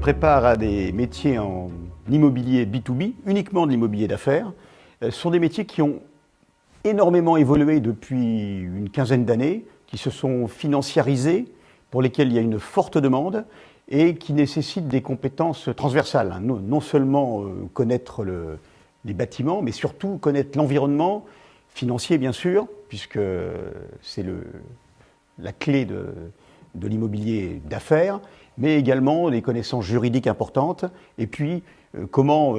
prépare à des métiers en immobilier B2B, uniquement de l'immobilier d'affaires. Ce sont des métiers qui ont énormément évolué depuis une quinzaine d'années, qui se sont financiarisés, pour lesquels il y a une forte demande et qui nécessitent des compétences transversales. Non seulement connaître les bâtiments, mais surtout connaître l'environnement financier, bien sûr, puisque c'est la clé de l'immobilier d'affaires, mais également des connaissances juridiques importantes, et puis comment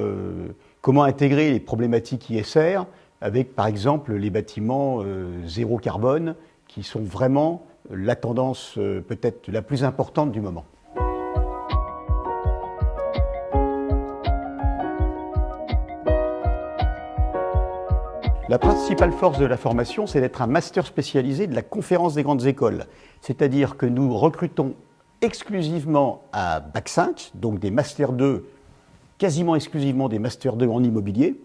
intégrer les problématiques ISR avec, par exemple, les bâtiments zéro carbone, qui sont vraiment la tendance peut-être la plus importante du moment. La principale force de la formation, c'est d'être un master spécialisé de la conférence des grandes écoles. C'est-à-dire que nous recrutons exclusivement à Bac 5, donc des Master 2, quasiment exclusivement des Master 2 en immobilier,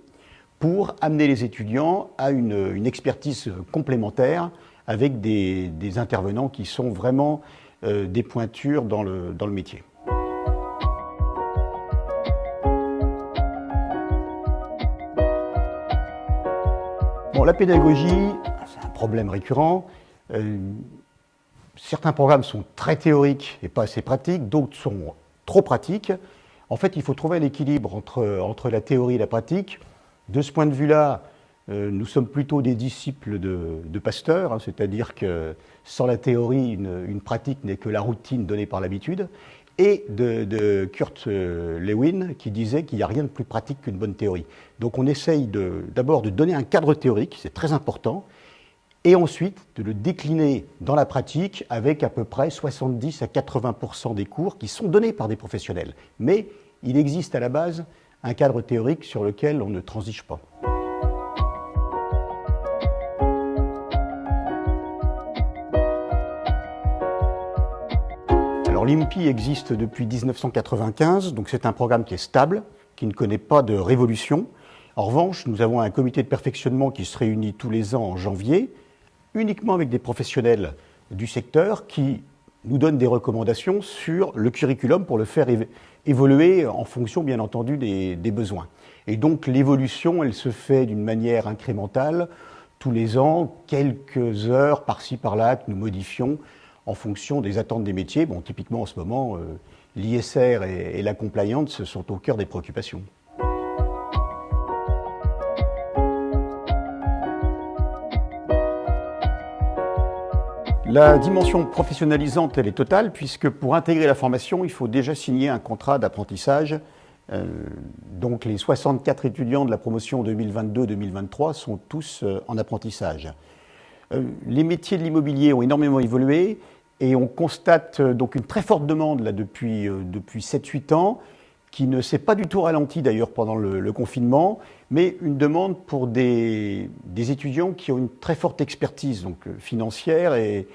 pour amener les étudiants à une expertise complémentaire avec des intervenants qui sont vraiment des pointures dans le métier. Bon, la pédagogie, c'est un problème récurrent. Certains programmes sont très théoriques et pas assez pratiques, d'autres sont trop pratiques. En fait, il faut trouver un équilibre entre la théorie et la pratique. De ce point de vue-là, nous sommes plutôt des disciples de Pasteur, hein, c'est-à-dire que sans la théorie, une pratique n'est que la routine donnée par l'habitude, et de Kurt Lewin qui disait qu'il n'y a rien de plus pratique qu'une bonne théorie. Donc on essaye d'abord de donner un cadre théorique, c'est très important, et ensuite de le décliner dans la pratique avec à peu près 70 à 80% des cours qui sont donnés par des professionnels. Mais il existe à la base un cadre théorique sur lequel on ne transige pas. Alors l'IMPI existe depuis 1995, donc c'est un programme qui est stable, qui ne connaît pas de révolution. En revanche, nous avons un comité de perfectionnement qui se réunit tous les ans en janvier, uniquement avec des professionnels du secteur qui nous donnent des recommandations sur le curriculum pour le faire évoluer en fonction, bien entendu, des besoins. Et donc l'évolution, elle se fait d'une manière incrémentale, tous les ans, quelques heures par-ci par-là que nous modifions en fonction des attentes des métiers. Bon, typiquement en ce moment, l'ISR et la compliance sont au cœur des préoccupations. La dimension professionnalisante, elle est totale, puisque pour intégrer la formation, il faut déjà signer un contrat d'apprentissage. Donc les 64 étudiants de la promotion 2022-2023 sont tous en apprentissage. Les métiers de l'immobilier ont énormément évolué et on constate donc une très forte demande là, depuis 7-8 ans, qui ne s'est pas du tout ralentie d'ailleurs pendant le confinement, mais une demande pour des étudiants qui ont une très forte expertise donc, financière et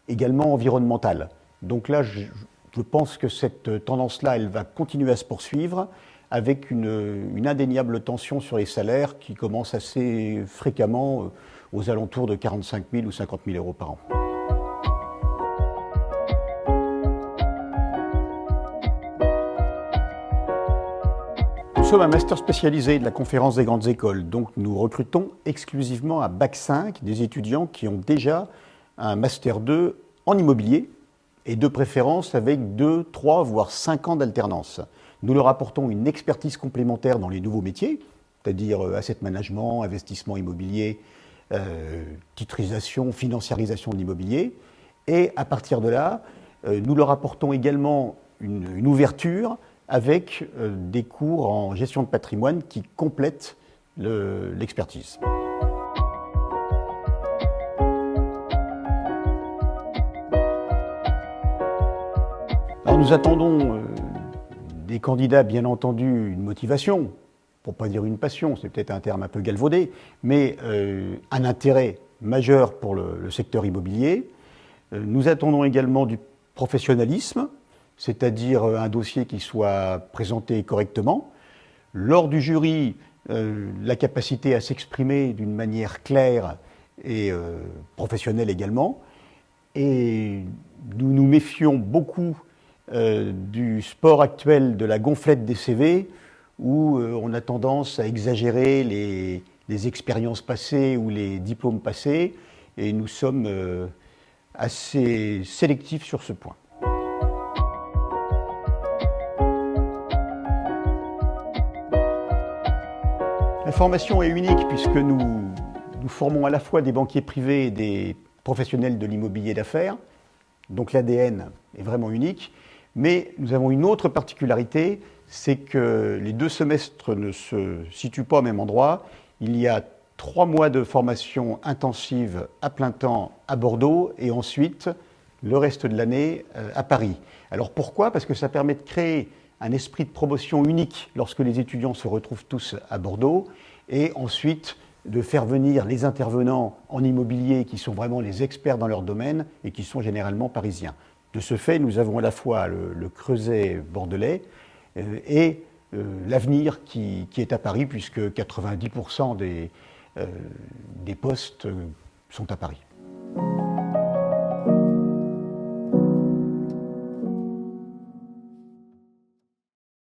également environnementale. Donc là, je pense que cette tendance-là, elle va continuer à se poursuivre avec une indéniable tension sur les salaires qui commence assez fréquemment aux alentours de 45 000 ou 50 000 euros par an. Nous sommes un master spécialisé de la conférence des grandes écoles, donc nous recrutons exclusivement à Bac 5 des étudiants qui ont déjà un master 2 en immobilier et de préférence avec 2, 3, voire 5 ans d'alternance. Nous leur apportons une expertise complémentaire dans les nouveaux métiers, c'est-à-dire asset management, investissement immobilier, titrisation, financiarisation de l'immobilier. Et à partir de là, nous leur apportons également une ouverture avec des cours en gestion de patrimoine qui complètent l'expertise. Alors nous attendons des candidats, bien entendu, une motivation, pour ne pas dire une passion, c'est peut-être un terme un peu galvaudé, mais un intérêt majeur pour le secteur immobilier. Nous attendons également du professionnalisme, c'est-à-dire un dossier qui soit présenté correctement. Lors du jury, la capacité à s'exprimer d'une manière claire et professionnelle également. Et nous nous méfions beaucoup du sport actuel de la gonflette des CV, où on a tendance à exagérer les expériences passées ou les diplômes passés, et nous sommes assez sélectifs sur ce point. La formation est unique puisque nous formons à la fois des banquiers privés et des professionnels de l'immobilier d'affaires, donc l'ADN est vraiment unique, mais nous avons une autre particularité, c'est que les 2 semestres ne se situent pas au même endroit. Il y a 3 mois de formation intensive à plein temps à Bordeaux et ensuite le reste de l'année à Paris. Alors pourquoi? Parce que ça permet de créer un esprit de promotion unique lorsque les étudiants se retrouvent tous à Bordeaux et ensuite de faire venir les intervenants en immobilier qui sont vraiment les experts dans leur domaine et qui sont généralement parisiens. De ce fait, nous avons à la fois le creuset bordelais et l'avenir qui est à Paris, puisque 90% des postes sont à Paris.